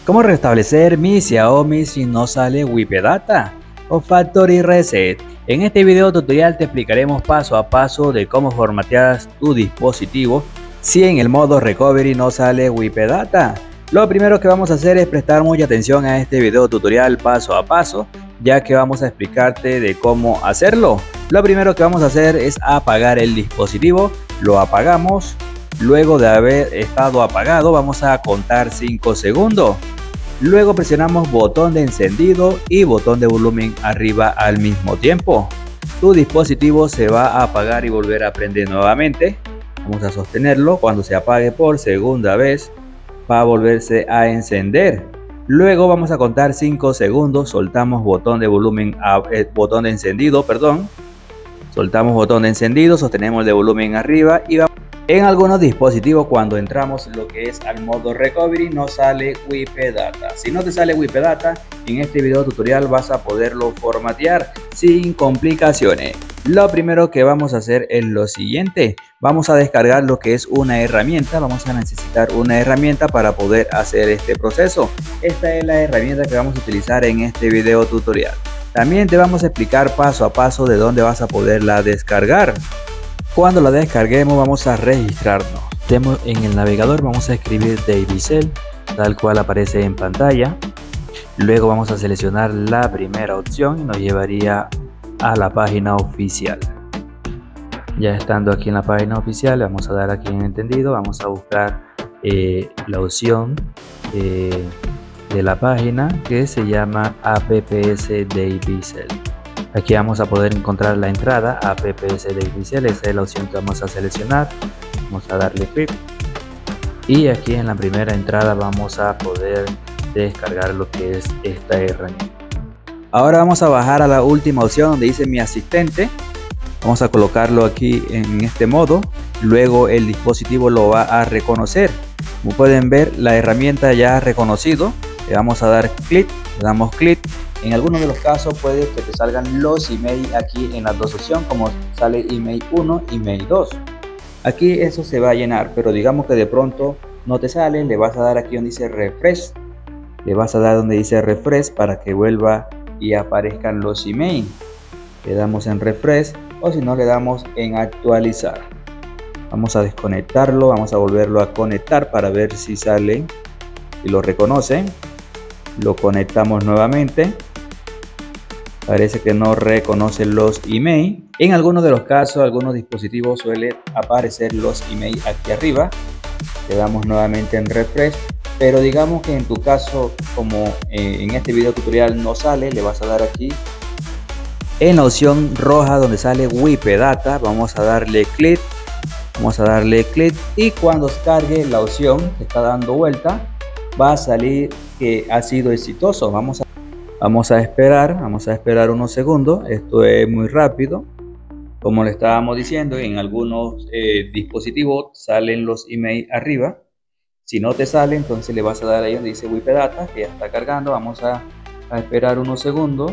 ¿Cómo restablecer mi Xiaomi si no sale Wi-Fi Data o Factory Reset? En este video tutorial te explicaremos paso a paso de cómo formatear tu dispositivo si en el modo Recovery no sale Wi-Fi Data. Lo primero que vamos a hacer es prestar mucha atención a este video tutorial paso a paso, ya que vamos a explicarte de cómo hacerlo. Lo primero que vamos a hacer es apagar el dispositivo. Lo apagamos. Luego de haber estado apagado vamos a contar 5 segundos. Luego presionamos botón de encendido y botón de volumen arriba al mismo tiempo. Tu dispositivo se va a apagar y volver a prender nuevamente. Vamos a sostenerlo. Cuando se apague por segunda vez va a volverse a encender. Luego vamos a contar 5 segundos. Soltamos botón de volumen, botón de encendido, perdón. Soltamos botón de encendido, sostenemos el de volumen arriba y vamos. En algunos dispositivos, cuando entramos lo que es al modo Recovery, no sale Wi-Fi Data. Si no te sale Wi-Fi Data, en este video tutorial vas a poderlo formatear sin complicaciones. Lo primero que vamos a hacer es lo siguiente. Vamos a descargar lo que es una herramienta. Vamos a necesitar una herramienta para poder hacer este proceso. Esta es la herramienta que vamos a utilizar en este video tutorial. También te vamos a explicar paso a paso de dónde vas a poderla descargar. Cuando la descarguemos vamos a registrarnos. En el navegador vamos a escribir Davicel, tal cual aparece en pantalla. Luego vamos a seleccionar la primera opción y nos llevaría a la página oficial. Ya estando aquí en la página oficial, vamos a dar aquí en entendido. Vamos a buscar la opción de la página que se llama apps Davicel. Aquí vamos a poder encontrar la entrada apps Davicel. Esa es la opción que vamos a seleccionar. Vamos a darle clic y aquí en la primera entrada vamos a poder descargar lo que es esta herramienta. Ahora vamos a bajar a la última opción donde dice mi asistente. Vamos a colocarlo aquí en este modo. Luego el dispositivo lo va a reconocer. Como pueden ver, la herramienta ya ha reconocido. Le vamos a dar clic, le damos clic. En algunos de los casos puede que te salgan los email aquí en las dos opciones, como sale email 1 y email 2. Aquí eso se va a llenar, pero digamos que de pronto no te sale, le vas a dar aquí donde dice refresh. Le vas a dar donde dice refresh para que vuelva y aparezcan los email. Le damos en refresh o si no le damos en actualizar. Vamos a desconectarlo, vamos a volverlo a conectar para ver si sale y lo reconoce. Lo conectamos nuevamente. Parece que no reconoce los email. En algunos de los casos, algunos dispositivos suele aparecer los email aquí arriba. Le damos nuevamente en refresh. Pero digamos que en tu caso, como en este video tutorial no sale, le vas a dar aquí en la opción roja donde sale Wi-Fi Data. Vamos a darle clic. Vamos a darle clic y cuando cargue la opción que está dando vuelta, va a salir que ha sido exitoso. Vamos a esperar unos segundos. Esto es muy rápido. Como le estábamos diciendo, en algunos dispositivos salen los emails arriba. Si no te sale, entonces le vas a dar ahí donde dice Wi-Fi Data, que ya está cargando. Vamos a esperar unos segundos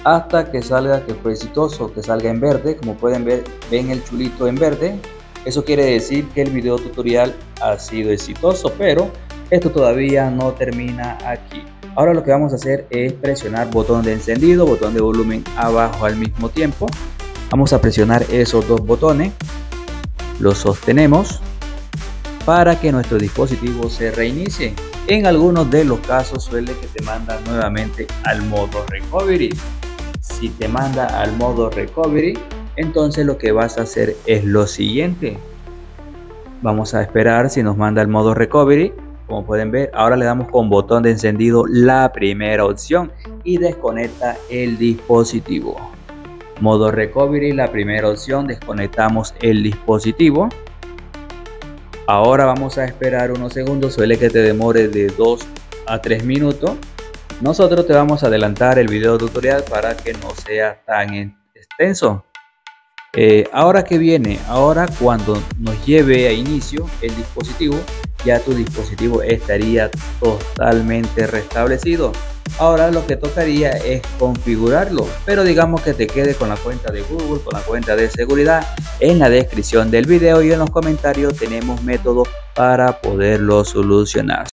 hasta que salga que fue exitoso, que salga en verde. Como pueden ver, ven el chulito en verde. Eso quiere decir que el video tutorial ha sido exitoso, pero esto todavía no termina aquí. Ahora lo que vamos a hacer es presionar botón de encendido, botón de volumen abajo al mismo tiempo. Vamos a presionar esos dos botones. Los sostenemos para que nuestro dispositivo se reinicie. En algunos de los casos suele que te manda nuevamente al modo Recovery. Si te manda al modo Recovery, entonces lo que vas a hacer es lo siguiente. Vamos a esperar si nos manda al modo Recovery. Como pueden ver, ahora le damos con botón de encendido la primera opción y desconecta el dispositivo. Modo Recovery, la primera opción, desconectamos el dispositivo. Ahora vamos a esperar unos segundos, suele que te demore de 2 a 3 minutos. Nosotros te vamos a adelantar el video tutorial para que no sea tan extenso. Ahora que viene, ahora cuando nos lleve a inicio el dispositivo, ya tu dispositivo estaría totalmente restablecido. Ahora lo que tocaría es configurarlo, pero digamos que te quede con la cuenta de Google, con la cuenta de seguridad. En la descripción del video y en los comentarios tenemos métodos para poderlo solucionar.